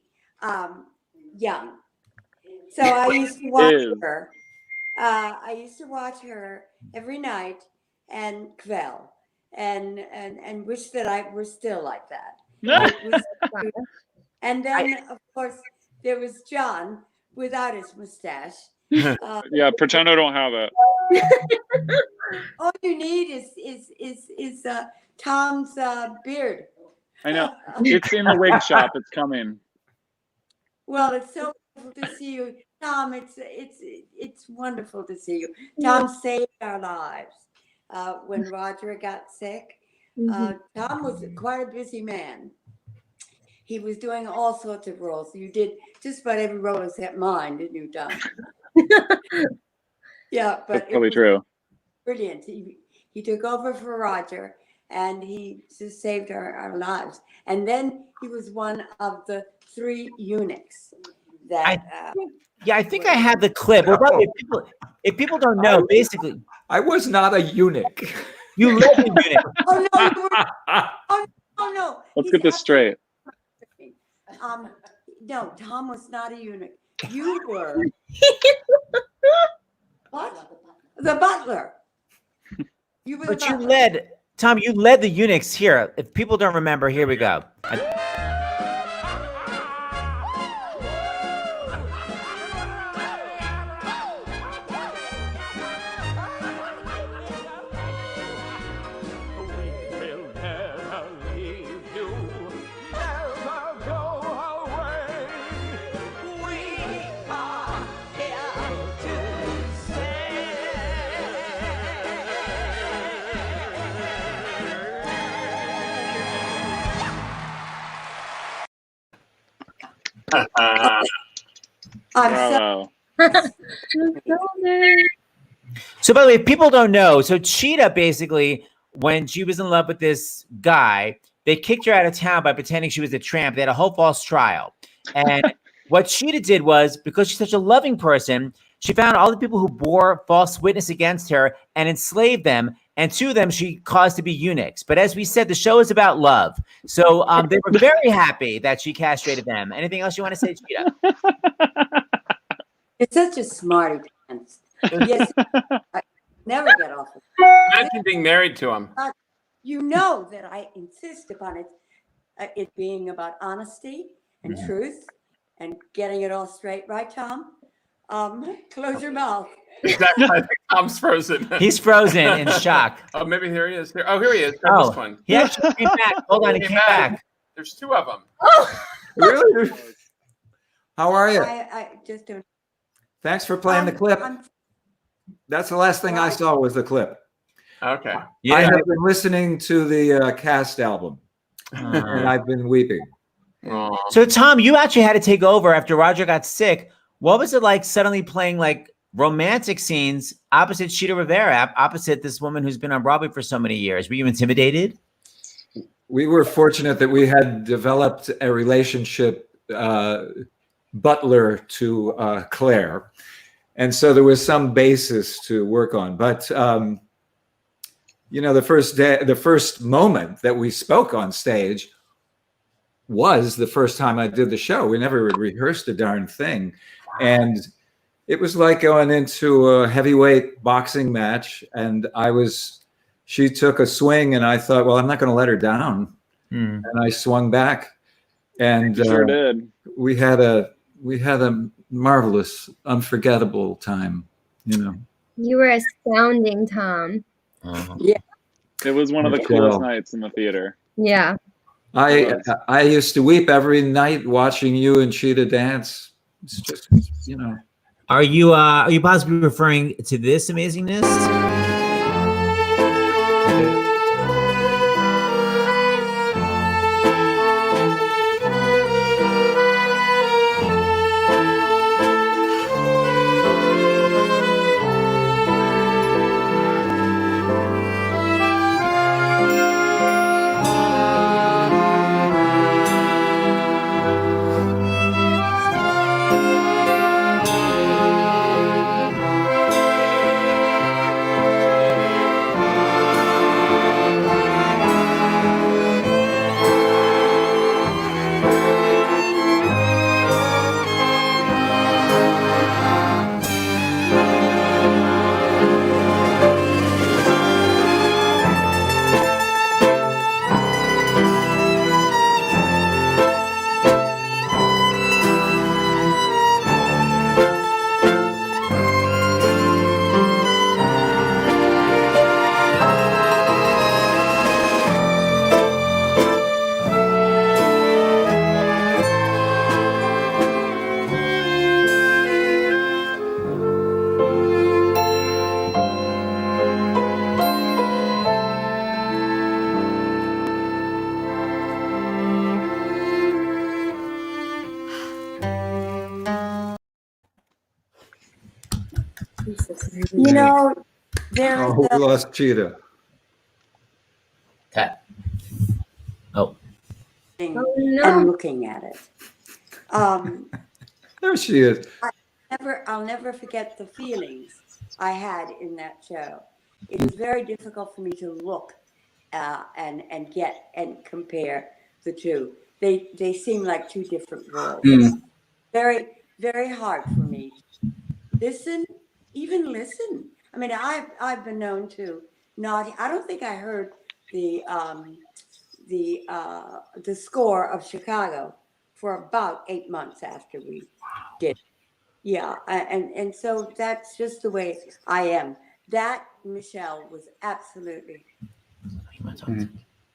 young. So I used to watch her. I used to watch her every night and Kvel and wish that I were still like that. And then of course there was John without his mustache. Yeah, pretend I don't have it. All you need is Tom's beard. I know. It's in the wig shop. It's coming. Well, it's so wonderful to see you, Tom. It's wonderful to see you. Tom saved our lives when Roger got sick. Tom was quite a busy man. he was doing all sorts of roles. You did just about every role except mine, didn't you, Tom? Yeah, but That's probably true. Brilliant. He took over for Roger, and he just saved our lives. And then he was one of the 3 eunuchs that. I think I have the clip. Well, if people don't know, basically, I was not a eunuch. You led the eunuch. Oh no! You were, oh no! Let's get this straight. No, Tom was not a eunuch. You were. What? The butler. You were But the you butler. led, Tom, you led the eunuchs here. If people don't remember, here we go. Bravo. So, by the way, if people don't know, so Chita basically, when she was in love with this guy, they kicked her out of town by pretending she was a tramp. They had a whole false trial. And what Chita did was, because she's such a loving person, she found all the people who bore false witness against her and enslaved them. And 2 of them she caused to be eunuchs. But as we said, the show is about love. So they were very happy that she castrated them. Anything else you want to say, Chita? You're such a smarty pants. Yes, I never get off of Imagine being married to him. You know that I insist upon it being about honesty and truth and getting it all straight, right, Tom? Close your mouth. Exactly. I think Tom's frozen. He's frozen in shock. Oh, maybe here he is. Oh, here he is. Oh, This one. he actually came back. Hold on, he came back. There's 2 of them. Really? How are you? I just don't. Thanks for playing the clip. That's the last thing I saw was the clip. Okay. I have been listening to the cast album, and I've been weeping. So, Tom, you actually had to take over after Roger got sick. What was it like suddenly playing like romantic scenes opposite Chita Rivera, opposite this woman who's been on Broadway for so many years? Were you intimidated? We were fortunate that we had developed a relationship, butler to Claire. And so there was some basis to work on. But, you know, the first moment that we spoke on stage was the first time I did the show. We never rehearsed a darn thing. And it was like going into a heavyweight boxing match. And she took a swing and I thought, well, I'm not going to let her down. And I swung back. And Sure did. We had a marvelous, unforgettable time, you know. You were astounding, Tom. Yeah. It was one of the coolest nights in the theater. Yeah. I used to weep every night watching you and Chita dance. It's just, you know. Are you possibly referring to this amazingness? You know, there is Oh, we lost Chita. Cut. Oh. and no. looking at it. There she is. I'll never forget the feelings I had in that show. It is very difficult for me to look and get and compare the two. They seem like two different worlds. Very, very hard for me to listen, even listen. I mean, I've been known to not. I don't think I heard the score of Chicago for about 8 months after we did. Yeah, and so that's just the way I am. That Michelle was absolutely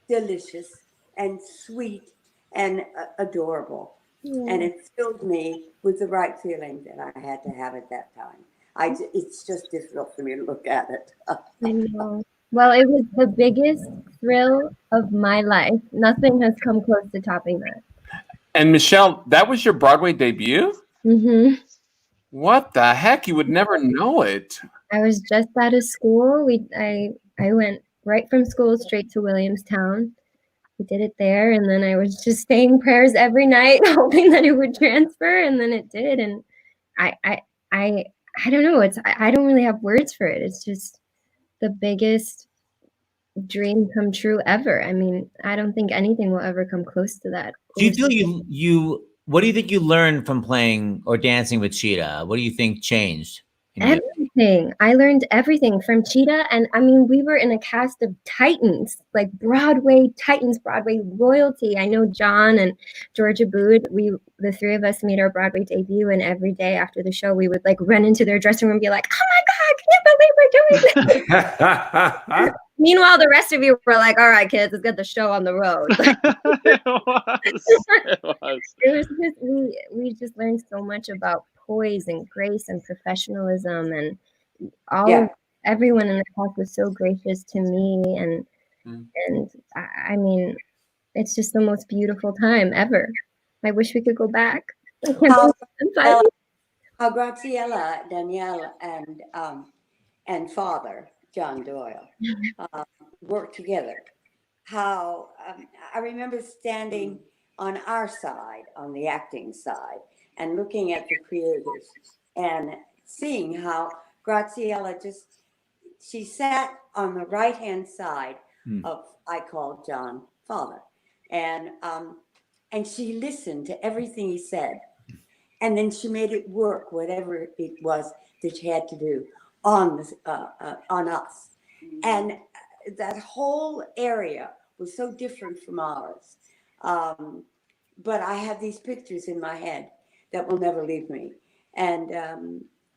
delicious and sweet and adorable. And it filled me with the right feeling that I had to have at that time. It's just difficult for me to look at it. I know. Well, it was the biggest thrill of my life. Nothing has come close to topping that. And Michelle, that was your Broadway debut? Mm-hmm. What the heck? You would never know it. I was just out of school. I went right from school straight to Williamstown. We did it there, and then I was just saying prayers every night, hoping that it would transfer, and then it did. And I don't know. I don't really have words for it. It's just the biggest dream come true ever. I mean, I don't think anything will ever come close to that. Do you feel you what do you think you learned from playing or dancing with Chita? What do you think changed? Everything. I learned everything from Chita. And I mean, we were in a cast of titans, like Broadway titans, Broadway royalty. I know John and Georgia Bood, the three of us made our Broadway debut. And every day after the show, we would like run into their dressing room and be like, oh my God, I can't believe we're doing this. Meanwhile, the rest of you were like, all right, kids, let's get the show on the road. It was just, we just learned so much about poise and grace and professionalism, and everyone in the cast was so gracious to me, and I mean, it's just the most beautiful time ever. I wish we could go back. How Graciela, Danielle, and Father John Doyle worked together. How I remember standing on our side, on the acting side, and looking at the creators and seeing how Graciela she sat on the right-hand side of, I call John Father. And she listened to everything he said. And then she made it work, whatever it was that she had to do on us. And that whole area was so different from ours. But I have these pictures in my head that will never leave me. And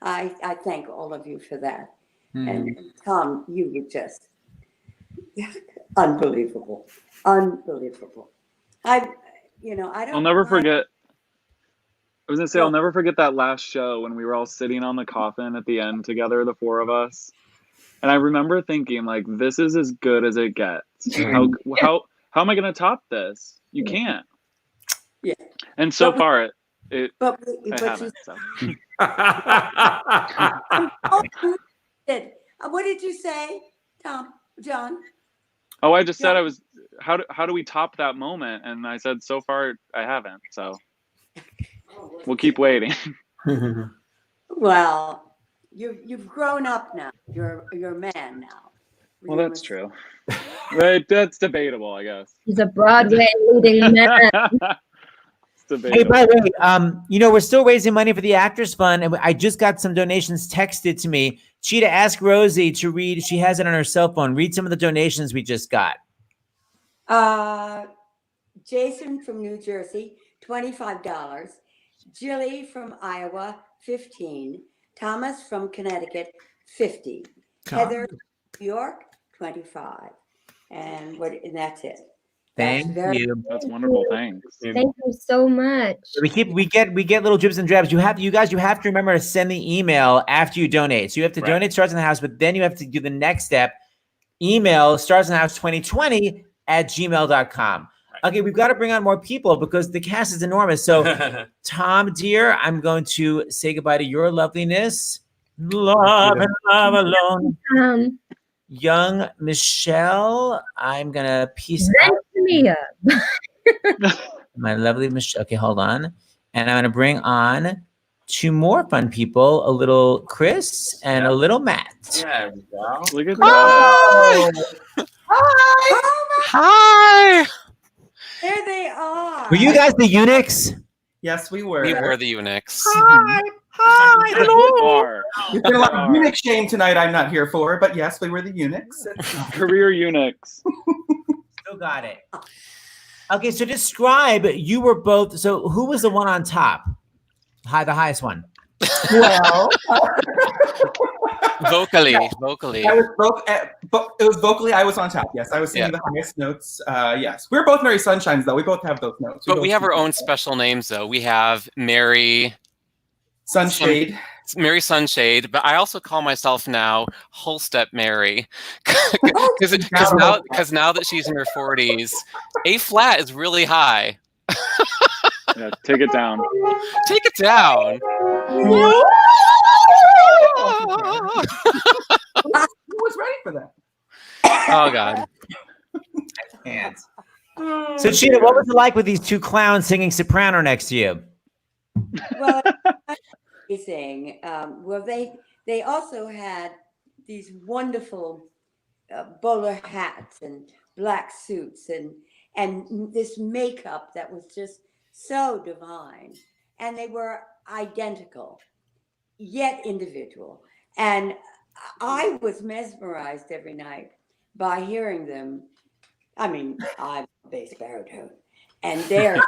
I thank all of you for that. And Tom, you were just unbelievable. Unbelievable. I'll never forget. I was gonna say, I'll never forget that last show when we were all sitting on the coffin at the end together, the four of us. And I remember thinking, like, this is as good as it gets. How am I gonna top this? You can't. Yeah. And so far, I haven't. So. What did you say, Tom? John? Oh, I just said how do we top that moment? And I said, so far, I haven't. So we'll keep waiting. Well, you've grown up now. You're a man now. Well, that's true. Right, that's debatable, I guess. He's a Broadway leading man. Hey, by the way, we're still raising money for the Actors Fund, and I just got some donations texted to me. Chita, ask Rosie to read. She has it on her cell phone. Read some of the donations we just got. Jason from New Jersey, $25. Jilly from Iowa, $15. Thomas from Connecticut, $50. Heather, New York, $25. And that's it. Thank you. That's wonderful. Thanks. Thank you so much. We get little dribs and drabs. You guys have to remember to send the email after you donate. So you have to donate Stars in the House, but then you have to do the next step. Email starsinthehouse2020@gmail.com. Okay, we've got to bring on more people because the cast is enormous. So, Tom, dear, I'm going to say goodbye to your loveliness. Love and love alone. Young Michelle, I'm gonna piece out my lovely Michelle. Okay, hold on. And I'm gonna bring on two more fun people, a little Chris and a little Matt. There we go. Look at that. Hi. There they are. Were you guys the eunuchs? Yes, we were. We were the eunuchs. Hi. Hi. Hello. There's been a lot of eunuch shame tonight I'm not here for, but yes, we were the eunuchs. Career eunuchs. Still got it. Okay, so describe, you were both, so who was the one on top? The highest one. Well, vocally. I was it was vocally I was on top. Yes, I was singing the highest notes. Yes, we're both Mary Sunshines though. We both have those notes. But we have our own special names though. We have Mary Sunshade. Mary Sunshade, but I also call myself now Holstep Mary, because now that she's in her 40s, A flat is really high. Yeah, take it down. Take it down. Who was ready for that? Oh God. Hands. So Chita, what was it like with these two clowns singing soprano next to you? Well, amazing. Well, they also had these wonderful bowler hats and black suits and this makeup that was just so divine. And they were identical, yet individual. And I was mesmerized every night by hearing them. I mean, I'm a bass baritone, and they're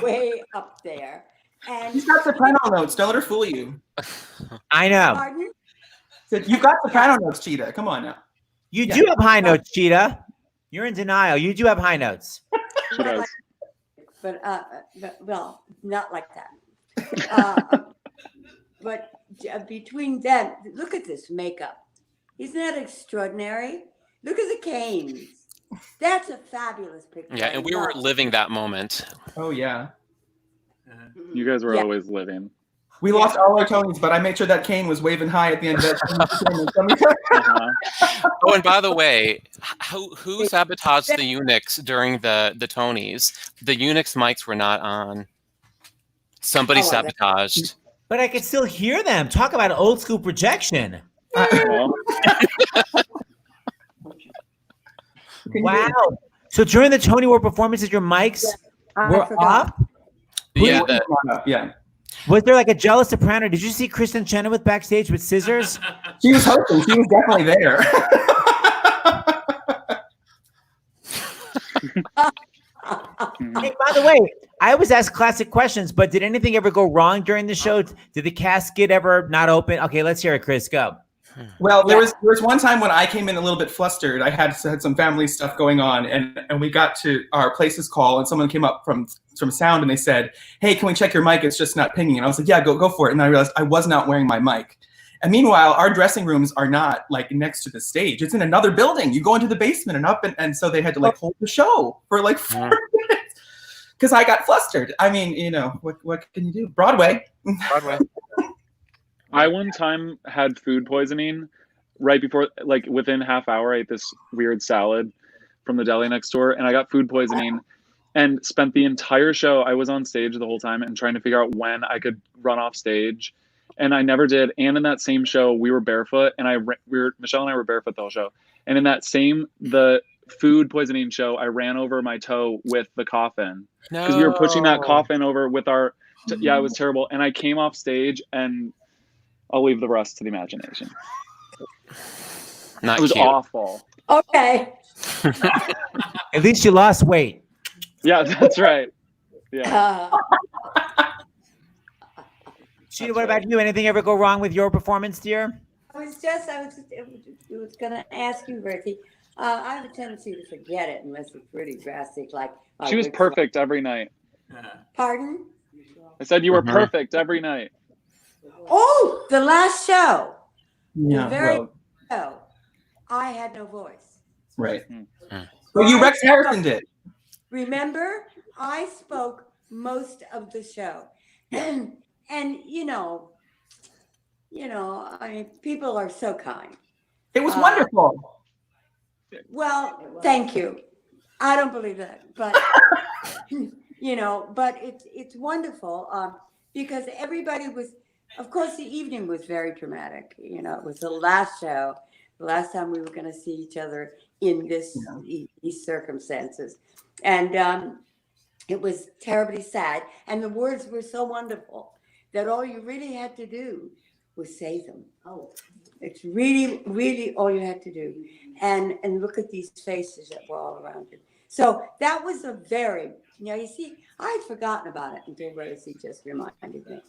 way up there. And She's got soprano notes. Don't let her fool you. I know. Pardon? You've got soprano notes, Chita. Come on now. You do have high notes, Chita. You're in denial. You do have high notes. But well, not like that. But between them, look at this makeup. Isn't that extraordinary? Look at the canes. That's a fabulous picture. Yeah, and we were living that moment. Oh yeah. You guys were always living. We lost all our Tonys, but I made sure that cane was waving high at the end of that. Oh, and by the way, who sabotaged the eunuchs during the Tonys? The eunuchs' mics were not on. Somebody sabotaged. But I could still hear them. Talk about old school projection. Wow. So during the Tony Award performances, your mics were up? Yeah. Was there like a jealous soprano? Did you see Kristen Chenoweth backstage with scissors? She was hoping. She was definitely there. Hey, by the way, I always ask classic questions, but did anything ever go wrong during the show? Did the casket ever not open? Okay, let's hear it, Chris. Go. Well, there was one time when I came in a little bit flustered. I had some family stuff going on, and we got to our place's call, and someone came up from sound, and they said, "Hey, can we check your mic? It's just not pinging." And I was like, "Yeah, go for it." And I realized I was not wearing my mic. And meanwhile, our dressing rooms are not like next to the stage. It's in another building. You go into the basement and up, and so they had to like hold the show for like 4 minutes because I got flustered. I mean, you know, what can you do? Broadway. I one time had food poisoning right before, like within half hour, I ate this weird salad from the deli next door, and I got food poisoning and spent the entire show. I was on stage the whole time and trying to figure out when I could run off stage, and I never did. And in that same show, we were barefoot, and Michelle and I were barefoot the whole show. And in that the food poisoning show, I ran over my toe with the coffin because we were pushing that coffin over with our. Yeah, it was terrible. And I came off stage and. I'll leave the rest to the imagination. Not it was cute. awful. Okay. At least you lost weight. Yeah, that's right. Yeah. Chita, what about you? Anything ever go wrong with your performance, dear? I was going to ask you, Bertie. I have a tendency to forget it unless it's really drastic. Like she was perfect every night. Pardon? I said you were perfect every night. Oh, the last show. Yeah. The very show. I had no voice. Right. Well, you Rex Harrison did. Remember, I spoke most of the show, and you know, you know, I mean, people are so kind. It was wonderful. Well, thank you. I don't believe that, but you know, but it's wonderful because everybody was. Of course, the evening was very dramatic. You know, it was the last show, the last time we were going to see each other in these circumstances, and it was terribly sad. And the words were so wonderful that all you really had to do was say them. Oh, it's really, really all you had to do, and look at these faces that were all around you. So that was a very, you know, you see, I had forgotten about it until Rosie just reminded me.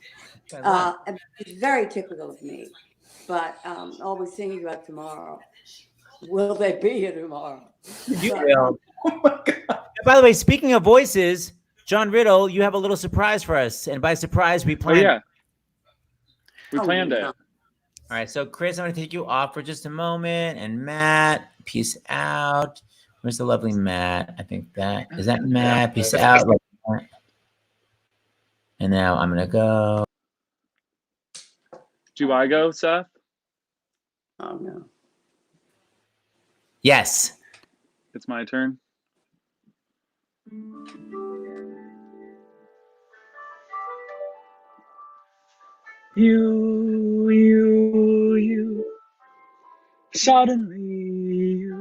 It's very typical of me, but always thinking about tomorrow. Will they be here tomorrow? You will. Oh my God. By the way, speaking of voices, John Riddle, you have a little surprise for us, and by surprise, we planned. Oh yeah, we planned it. All right, so Chris, I'm going to take you off for just a moment, and Matt, peace out. Where's the lovely Matt? I think that is that Matt. Peace out. And now I'm going to go. Do I go, Seth? Oh no. Yes. It's my turn. You, suddenly you,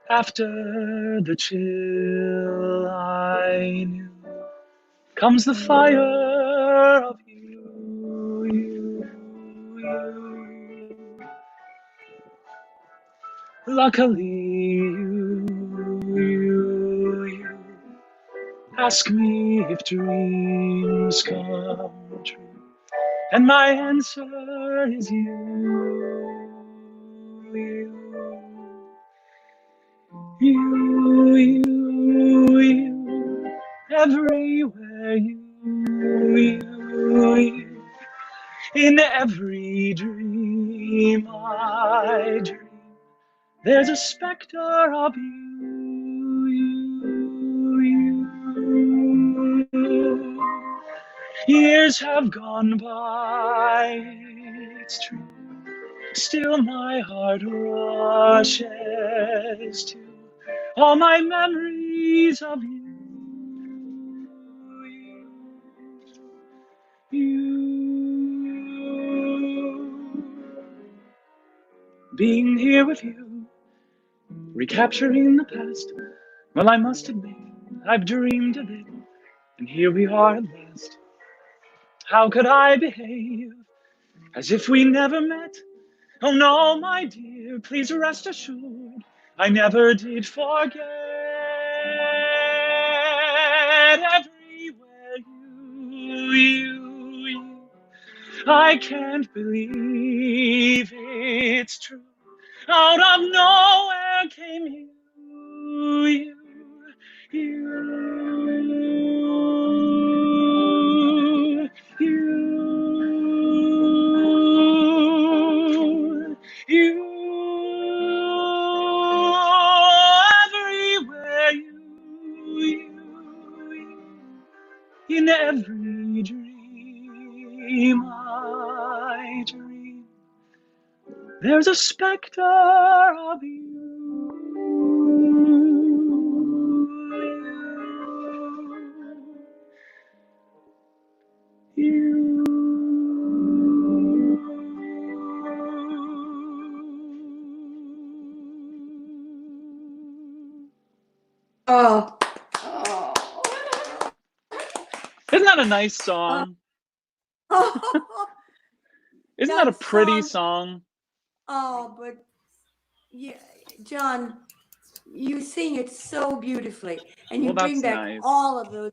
after the chill I knew, comes the fire of you. Luckily you ask me if dreams come true, and my answer is you. Everywhere you, in every dream I dream, there's a specter of you. Years have gone by, it's true, still my heart rushes to all my memories of you. Being here with you, recapturing the past. Well, I must admit, I've dreamed of it, and here we are at last. How could I behave as if we never met? Oh no, my dear, please rest assured, I never did forget. Everywhere you, I can't believe it's true. Out of nowhere came you. Everywhere you, in every dream I dream, there's a specter of you. Oh. Isn't that a nice song? Isn't that a pretty song? Oh, but yeah, John, you sing it so beautifully, and you bring back all of those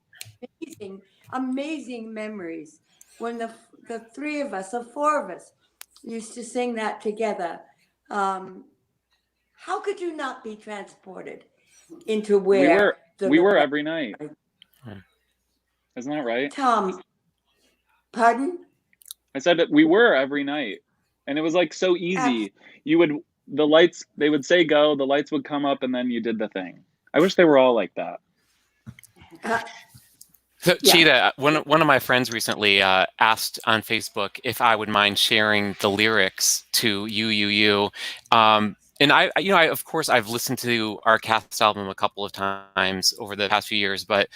amazing memories when the three of us, the four of us, used to sing that together. How could you not be transported into where we were every night? Isn't that right? Tom, pardon? I said that we were every night, and it was like so easy. The lights, they would say go, the lights would come up, and then you did the thing. I wish they were all like that. So, Chita, one of my friends recently asked on Facebook if I would mind sharing the lyrics to You. And I of course, I've listened to our cast album a couple of times over the past few years, but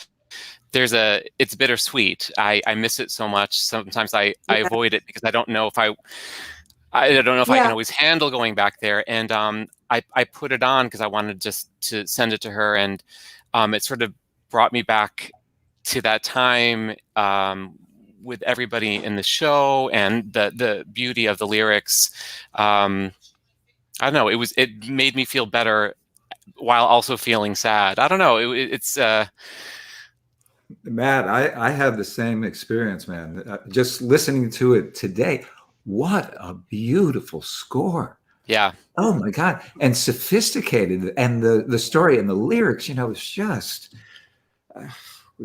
it's bittersweet. I miss it so much. Sometimes I avoid it because I don't know if I don't know if I can always handle going back there. And I put it on because I wanted just to send it to her, and it sort of brought me back to that time with everybody in the show and the beauty of the lyrics. I don't know. It made me feel better while also feeling sad. I don't know. It's Matt, I had the same experience, man. Just listening to it today. What a beautiful score. Yeah. Oh my God. And sophisticated. And the story and the lyrics, it's just,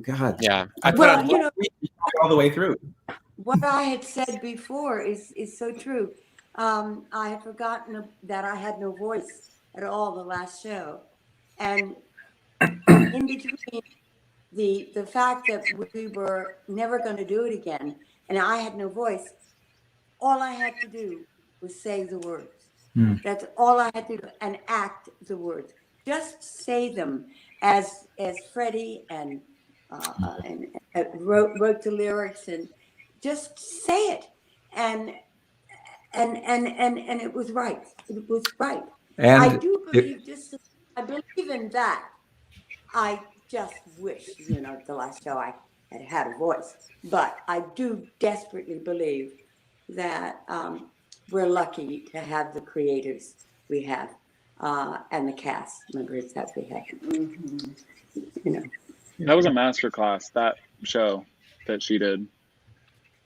God. Yeah. All the way through. What I had said before is so true. I had forgotten that I had no voice at all the last show. And in between the fact that we were never going to do it again, and I had no voice, all I had to do was say the words. That's all I had to do, and act the words. Just say them as Freddie and wrote the lyrics, and just say it, and it was right. It was right. And I do believe I believe in that. I just wish, the last show I had a voice, but I do desperately believe that we're lucky to have the creators we have and the cast members that we have. That was a masterclass, that show that she did.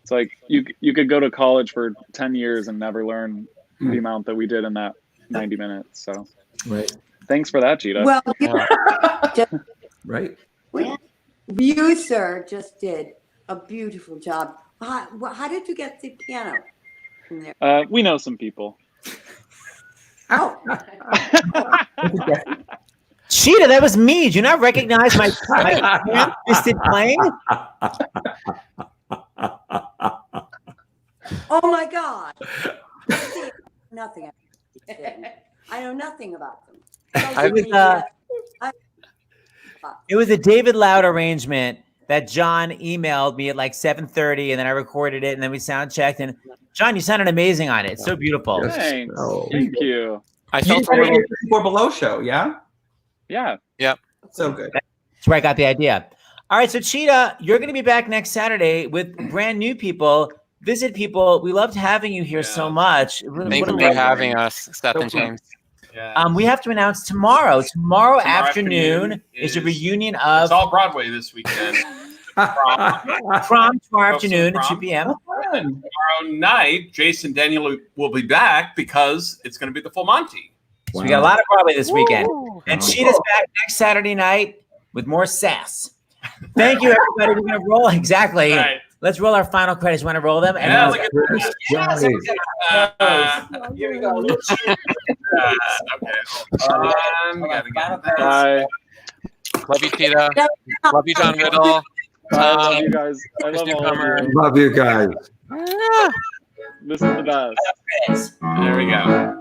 It's like you could go to college for 10 years and never learn the amount that we did in that 90 minutes. So right. Thanks for that, Chita. Well, right. You, sir, just did a beautiful job. How did you get the piano in there? We know some people. Oh. Chita, that was me. Do you not recognize my ham-fisted playing? Oh my God! Nothing. I know nothing about them. It was a David Loud arrangement that John emailed me at like 7:30, and then I recorded it, and then we sound checked. And John, you sounded amazing on it. It's so beautiful. Thanks. Thank you. I felt a little before below show, yeah. Yeah. Yep. So good. That's where I got the idea. All right, so Chita, you're going to be back next Saturday with brand new people. Visit people. We loved having you here so much. Thank you for having us, Seth and James. Yeah. We have to announce tomorrow. Tomorrow afternoon is a reunion of. It's all Broadway this weekend. Prom tomorrow afternoon at 2 p.m. Tomorrow night, Jason Daniel will be back because it's going to be the full Monty. So we got a lot of Broadway this weekend. And Cheetah's back next Saturday night with more sass. Thank you, everybody. We're going to roll. Exactly. Right. Let's roll our final credits. Want to roll them? Yeah, And look at that. here we go. Okay. We gotta get that. Bye. Love you, Chita. Love you, John Riddle. I love you guys. I love all of Newcomer. you. Love you guys. This is the best. There we go.